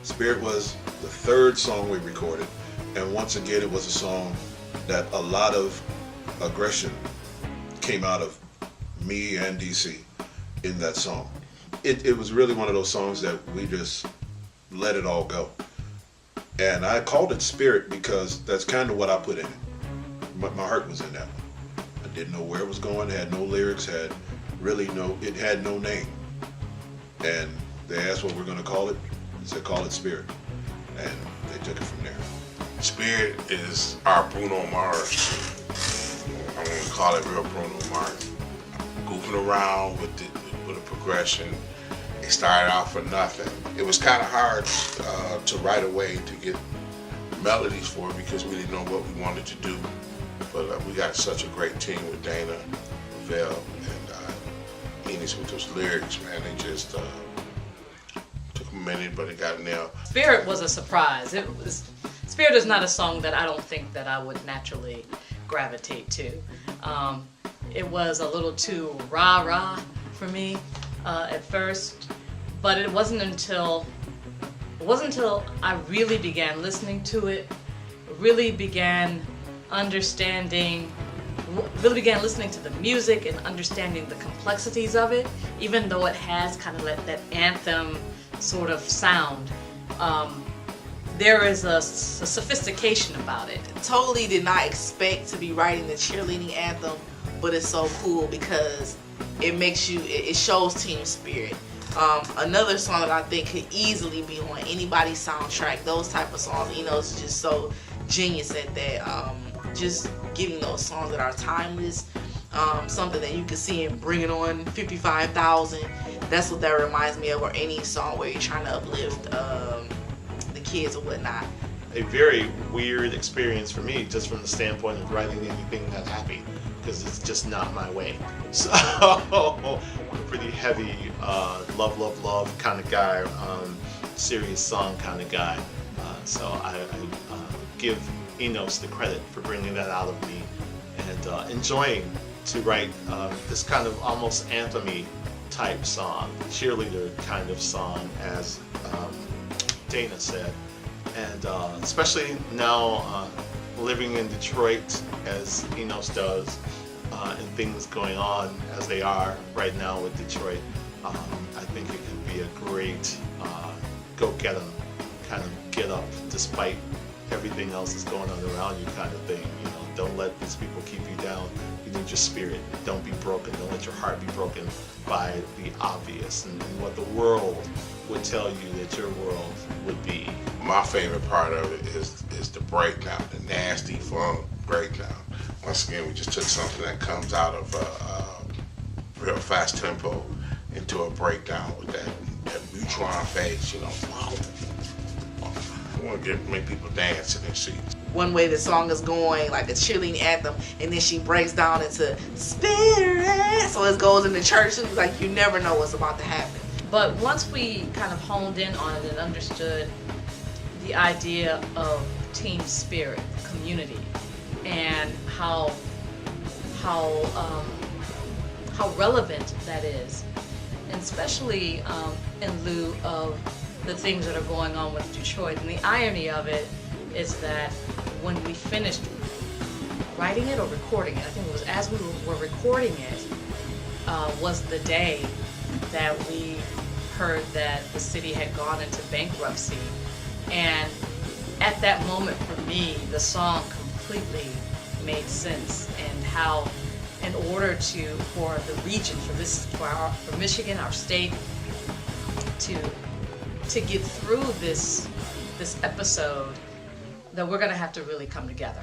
Spirit was the third song we recorded, and once again it was a song that a lot of aggression came out of me and DC in that song. It was really one of those songs that we just let it all go. And I called it Spirit because that's kind of what I put in it. My heart was in that one. I didn't know where it was going, had no lyrics, it had no name. And they asked what we're going to call it. I said, call it Spirit. And they took it from there. Spirit is our Bruno Mars. I want to call it real Bruno Mars. Goofing around with a progression. It started out for nothing. It was kind of hard to write a way to get melodies for it because we didn't know what we wanted to do. But we got such a great team with Dana, Vel, and Inohs with those lyrics, man. They just took a minute, but it got nailed. Spirit was a surprise. Spirit is not a song that I don't think that I would naturally gravitate to. It was a little too rah-rah for me at first, but it wasn't until I really began listening to it, really began listening to the music and understanding the complexities of it, even though it has kind of that anthem sort of sound. There is a sophistication about it. Totally did not expect to be writing the cheerleading anthem, but it's so cool because it shows team spirit. Another song that I think could easily be on anybody's soundtrack, those type of songs. Inohs is just so genius at that. Just getting those songs that are timeless, something that you can see and bring it on 55,000. That's what that reminds me of, or any song where you're trying to uplift the kids or whatnot. A very weird experience for me, just from the standpoint of writing anything that's happy, because it's just not my way. So I'm a pretty heavy love kind of guy, serious song kind of guy. So I give Inohs the credit for bringing that out of me and enjoying to write this kind of almost anthem-y type song, cheerleader kind of song, as Dana said. And especially now living in Detroit as Inohs does, and things going on as they are right now with Detroit, I think it could be a great go get 'em, kind of get up despite everything else that's going on around you kind of thing. You know, don't let these people keep you down. You need your spirit. Don't be broken. Don't let your heart be broken by the obvious and what the world would tell you that your world would be. My favorite part of it is the breakdown, the nasty funk breakdown. Once again, we just took something that comes out of a real fast tempo into a breakdown with that neutron phase, you know. I want to make people dance in their seats. One way the song is going, like a cheerleading anthem, and then she breaks down into Spirit, so it goes into church, like you never know what's about to happen. But once we kind of honed in on it and understood the idea of team spirit, community, and how relevant that is, and especially in lieu of the things that are going on with Detroit. And the irony of it is that when we finished writing it or recording it, I think it was as we were recording it, was the day that we heard that the city had gone into bankruptcy. And at that moment for me, the song completely made sense, and how in order for the region, for Michigan, our state, to get through this episode, that we're going to have to really come together.